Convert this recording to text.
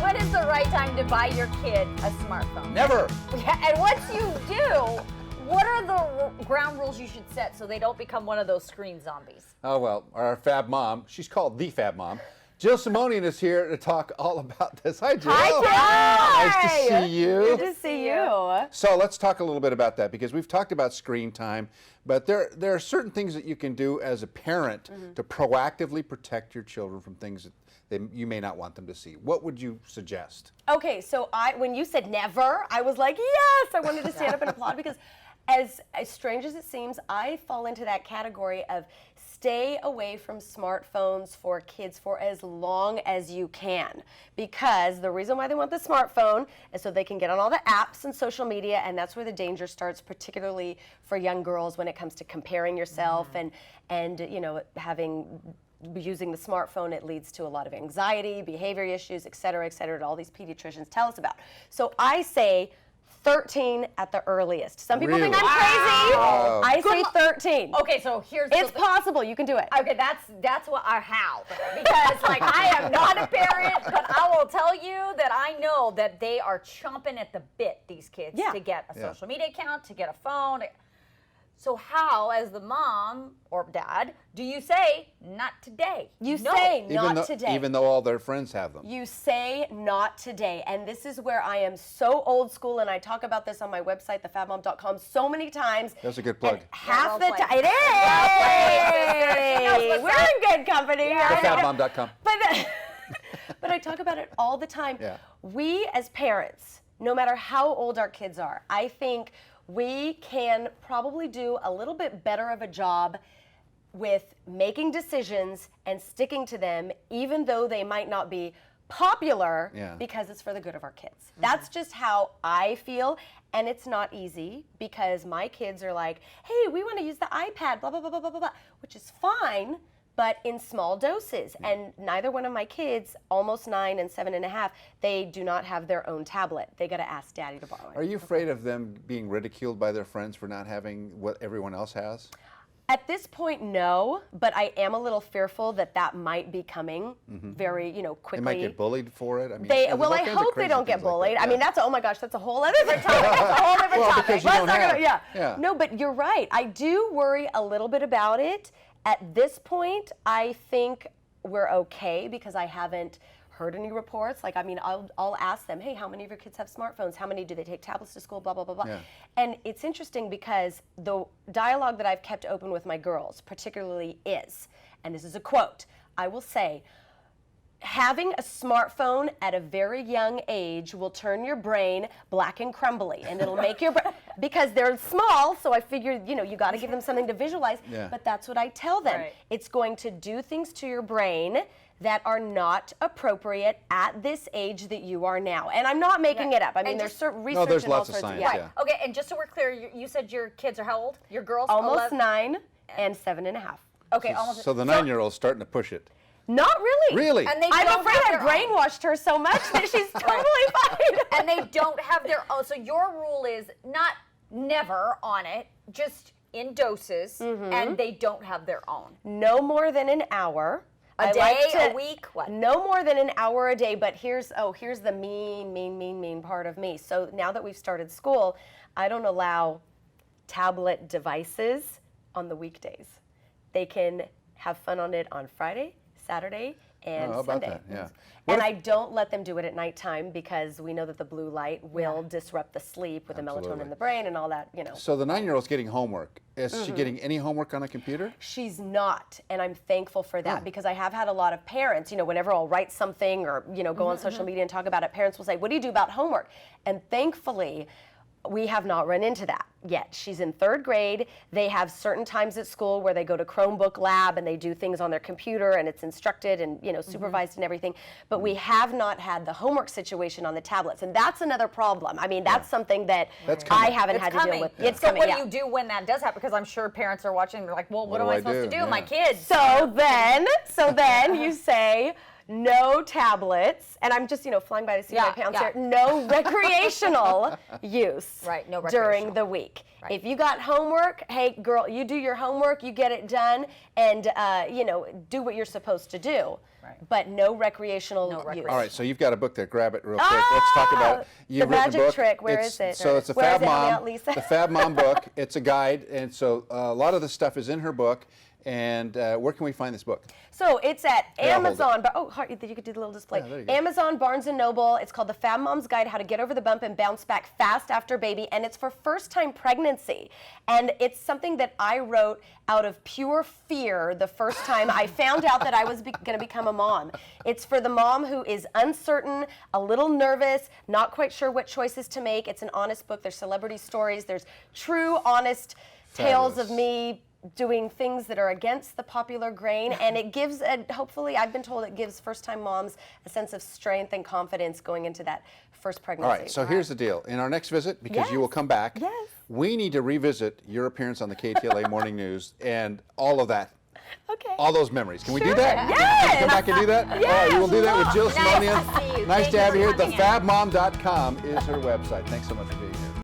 When is the right time to buy your kid a smartphone? Never. Yeah, and once you do, what are the ground rules you should set so they don't become one of those screen zombies? Oh, well, our Fab Mom, she's called the Fab Mom. Jill Simonian is here to talk all about this. Hi, Jill. Hi, Nice to see you. Good to see you. So let's talk a little bit about that, because we've talked about screen time, but there are certain things that you can do as a parent to proactively protect your children from things that you may not want them to see. What would you suggest? Okay, so when you said never, I was like, yes, I wanted to stand up and applaud, because as strange as it seems, I fall into that category of stay away from smartphones for kids for as long as you can, because the reason why they want the smartphone is so they can get on all the apps and social media, and that's where the danger starts, particularly for young girls when it comes to comparing yourself and you know, using the smartphone. It leads to a lot of anxiety, behavior issues, et cetera, that all these pediatricians tell us about. So I say 13 at the earliest. Some people think I'm crazy. Wow. I say 13. Okay, so here's It's possible. You can do it. Okay, that's what I how, because like I am not a parent, but I will tell you that I know that they are chomping at the bit, these kids, to get a social media account, to get a phone. So how, as the mom or dad, do you say not today? You say not today. Even though all their friends have them. You say not today. And this is where I am so old school, and I talk about this on my website, thefabmom.com, so many times. That's a good plug. Half the time. It is. We're in good company. Thefabmom.com. But I talk about it all the time. Yeah. We as parents, no matter how old our kids are, I think we can probably do a little bit better of a job with making decisions and sticking to them, even though they might not be popular, because it's for the good of our kids. That's just how I feel, and it's not easy, because my kids are like, hey, we want to use the iPad, blah, blah, blah, blah, blah, blah, which is fine, but in small doses. And neither one of my kids, almost 9 and 7.5, they do not have their own tablet. They got to ask daddy to borrow it. Are you afraid of them being ridiculed by their friends for not having what everyone else has? At this point, no, but I am a little fearful that that might be coming very, quickly. They might get bullied for it. I mean, I hope they don't get bullied. I mean, oh my gosh, that's a whole other topic. That's a whole different topic. Because you don't have. No, but you're right. I do worry a little bit about it. At this point, I think we're okay, because I haven't heard any reports. Like, I mean, I'll ask them, hey, how many of your kids have smartphones? How many do they take tablets to school? Blah, blah, blah, blah. And it's interesting, because the dialogue that I've kept open with my girls particularly is, and this is a quote, I will say, having a smartphone at a very young age will turn your brain black and crumbly, and it'll make your brain, because they're small, so I figured, you got to give them something to visualize, but that's what I tell them. Right. It's going to do things to your brain that are not appropriate at this age that you are now. And I'm not making it up. I mean, there's certain research. No, there's and all lots of sorts science, Okay, and just so we're clear, you said your kids are how old? Your girls? Almost 9 and 7.5. Okay, almost. So the 9-year-old's starting to push it. Not really. Really? And I'm afraid I brainwashed her so much that she's totally fine. And they don't have their own. So your rule is not never on it, just in doses, and they don't have their own. No more than an hour. A day, a week, what? No more than an hour a day, but here's the mean part of me. So now that we've started school, I don't allow tablet devices on the weekdays. They can have fun on it on Friday, Saturday, and Sunday. And I don't let them do it at nighttime, because we know that the blue light will disrupt the sleep with the melatonin in the brain and all that, So the 9-year-old's getting homework. Is she getting any homework on a computer? She's not, and I'm thankful for that, because I have had a lot of parents, whenever I'll write something or, go on social media and talk about it, parents will say, what do you do about homework? And thankfully, we have not run into that yet. She's in 3rd grade. They have certain times at school where they go to Chromebook lab and they do things on their computer, and it's instructed and supervised and everything. But we have not had the homework situation on the tablets, and that's another problem. I mean, that's something that I haven't had to deal with. It's coming. What do you do when that does happen? Because I'm sure parents are watching and they're like, well, what am I supposed to do? My kids. So then you say, no tablets, and I'm just, flying by the seat of my pants here, no recreational use during the week. Right. If you got homework, hey, girl, you do your homework, you get it done, and, do what you're supposed to do. but no recreational use. All right, so you've got a book there. Grab it real quick. Let's talk about it. You've The written a magic book. trick. Where is it? So it's a Where Fab is it? Help me Mom. out, Lisa. The Fab Mom book. It's a guide, and so a lot of the stuff is in her book. And where can we find this book? So it's at Here, I'll hold Amazon. You could do the little display. Yeah, there you go. Amazon, Barnes & Noble. It's called The Fab Mom's Guide, How to Get Over the Bump and Bounce Back Fast After Baby. And it's for first-time pregnancy. And it's something that I wrote out of pure fear the first time I found out that I was going to become a mom. It's for the mom who is uncertain, a little nervous, not quite sure what choices to make. It's an honest book. There's celebrity stories. There's true, honest tales of me doing things that are against the popular grain, and it gives, hopefully, I've been told it gives first-time moms a sense of strength and confidence going into that first pregnancy. All right, so here's the deal. In our next visit, because you will come back, we need to revisit your appearance on the KTLA Morning News and all of that. Okay. All those memories. Can we do that? Yes. Can you come back and do that? Yes. All right, you will do that with Jill Nice Simonian. to see you. Nice Thank to have you you here. for coming in. Thefabmom.com is her website. Thanks so much for being here.